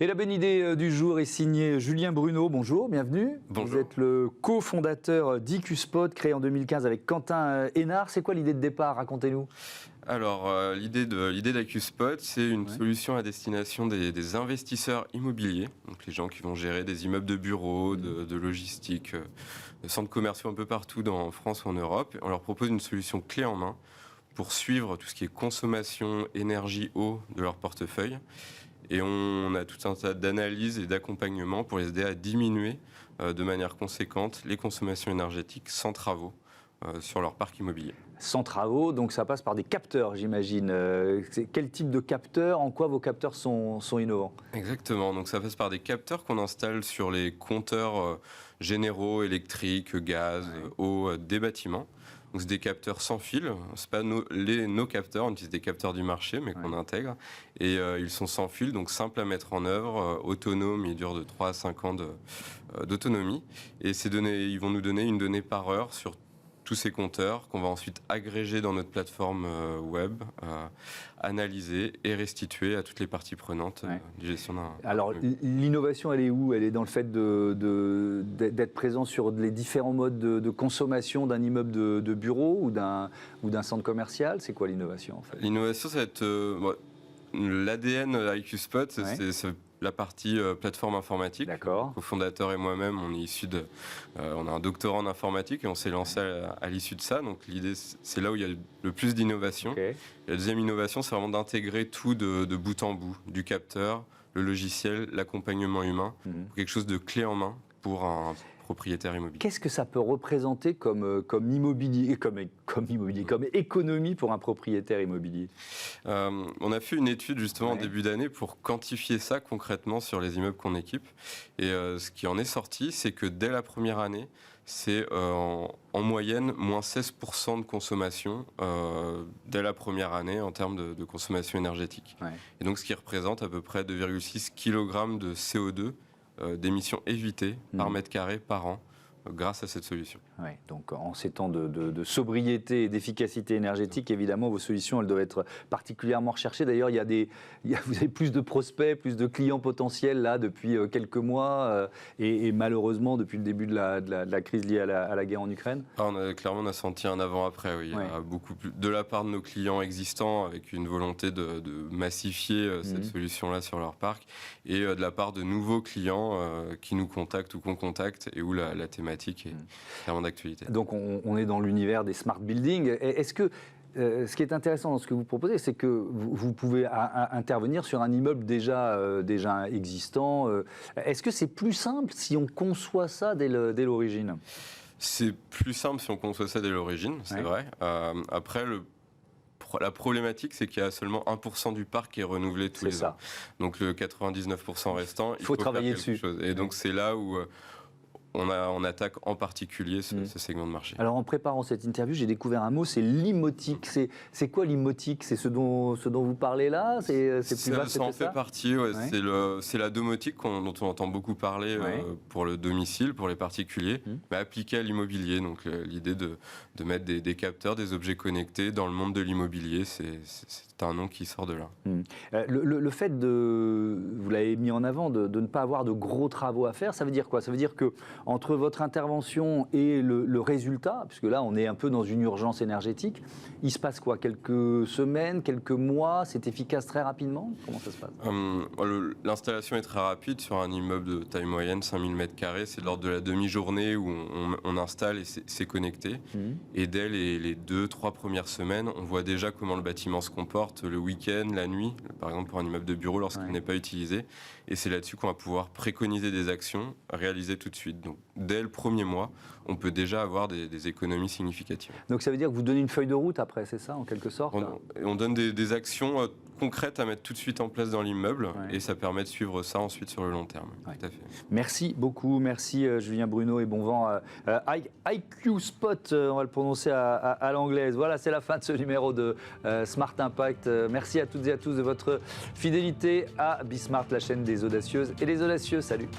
Et la bonne idée du jour est signée Julien Bruno. Bonjour, bienvenue. Bonjour. Vous êtes le cofondateur d'IQspot, créé en 2015 avec Quentin Hénard. C'est quoi l'idée de départ? Racontez-nous. Alors, l'idée d'IQspot, c'est une solution à destination des investisseurs immobiliers, donc les gens qui vont gérer des immeubles de bureaux, de logistique, de centres commerciaux un peu partout en France ou en Europe. On leur propose une solution clé en main pour suivre tout ce qui est consommation, énergie, eau de leur portefeuille. Et on a tout un tas d'analyses et d'accompagnement pour les aider à diminuer de manière conséquente les consommations énergétiques sans travaux sur leur parc immobilier. Sans travaux, donc ça passe par des capteurs, j'imagine. Quel type de capteurs? En quoi vos capteurs sont innovants? Exactement, donc ça passe par des capteurs qu'on installe sur les compteurs généraux, électriques, gaz, eau des bâtiments. Donc c'est des capteurs sans fil, c'est pas nos capteurs, on utilise des capteurs du marché mais qu'on intègre et ils sont sans fil, donc simples à mettre en œuvre, autonomes, ils durent de 3 à 5 ans d'autonomie et ces données, ils vont nous donner une donnée par heure sur tous ces compteurs qu'on va ensuite agréger dans notre plateforme web, analyser et restituer à toutes les parties prenantes de gestion d'un... Alors, l'innovation, elle est où? Elle est dans le fait d'être présent sur les différents modes de consommation d'un immeuble de bureau ou d'un centre commercial. C'est quoi l'innovation, en fait? L'innovation, ça va être... l'ADN IQspot, c'est la partie plateforme informatique. D'accord. Le fondateur et moi-même, on est issus on a un doctorat en informatique et on s'est lancé à l'issue de ça. Donc l'idée, c'est là où il y a le plus d'innovation. Okay. La deuxième innovation, c'est vraiment d'intégrer tout de bout en bout, du capteur, le logiciel, l'accompagnement humain, pour quelque chose de clé en main pour un propriétaire immobilier. Qu'est-ce que ça peut représenter comme immobilier, comme économie pour un propriétaire immobilier? On a fait une étude justement en début d'année pour quantifier ça concrètement sur les immeubles qu'on équipe. Et ce qui en est sorti, c'est que dès la première année, c'est en moyenne moins 16% de consommation dès la première année en termes de consommation énergétique. Ouais. Et donc ce qui représente à peu près 2,6 kg de CO2 d'émissions évitées par mètre carré par an grâce à cette solution. Ouais, donc en ces temps de sobriété et d'efficacité énergétique, évidemment, vos solutions, elles doivent être particulièrement recherchées. D'ailleurs, vous avez plus de prospects, plus de clients potentiels là depuis quelques mois et malheureusement depuis le début de la crise liée à la guerre en Ukraine. Clairement, on a senti un avant-après. Oui. Il y a beaucoup plus de la part de nos clients existants avec une volonté de massifier cette solution-là sur leur parc et de la part de nouveaux clients qui nous contactent ou qu'on contacte et où la thématique est clairement d'actualité. Donc on est dans l'univers des smart buildings. Est-ce que ce qui est intéressant dans ce que vous proposez, c'est que vous pouvez intervenir sur un immeuble déjà existant. Est-ce que c'est plus simple si on conçoit ça dès l'origine? C'est plus simple si on conçoit ça dès l'origine, c'est vrai. Après, la problématique, c'est qu'il y a seulement 1% du parc qui est renouvelé tous les ans. Donc le 99% restant, il faut travailler faire quelque chose. Et donc c'est là où on attaque en particulier ce segment de marché. Alors en préparant cette interview, j'ai découvert un mot, c'est limotique. C'est quoi limotique? C'est ce dont vous parlez là? C'est plus vaste que ça? Ça en fait partie, c'est la domotique dont on entend beaucoup parler pour le domicile, pour les particuliers, mais appliquée à l'immobilier. Donc l'idée de mettre des capteurs, des objets connectés dans le monde de l'immobilier, c'est un nom qui sort de là. Le fait vous l'avez mis en avant, de ne pas avoir de gros travaux à faire, ça veut dire quoi? Ça veut dire que entre votre intervention et le résultat, puisque là on est un peu dans une urgence énergétique, il se passe quoi? Quelques semaines, quelques mois? C'est efficace très rapidement? Comment ça se passe? L'installation est très rapide sur un immeuble de taille moyenne, 5000 m², c'est de l'ordre de la demi-journée où on installe et c'est connecté. Et dès les 2-3 premières semaines, on voit déjà comment le bâtiment se comporte le week-end, la nuit, par exemple pour un immeuble de bureau lorsqu'il n'est pas utilisé. Et c'est là-dessus qu'on va pouvoir préconiser des actions, réaliser tout de suite. Donc, dès le premier mois, on peut déjà avoir des économies significatives. Donc ça veut dire que vous donnez une feuille de route après, c'est ça, en quelque sorte? On donne des actions concrètes à mettre tout de suite en place dans l'immeuble et ça permet de suivre ça ensuite sur le long terme. Tout à fait. Merci beaucoup, merci Julien Bruno et bon vent. IQspot, on va le prononcer à l'anglaise. Voilà, c'est la fin de ce numéro de Smart Impact. Merci à toutes et à tous de votre fidélité à Bismart, la chaîne des audacieuses et des audacieux. Salut.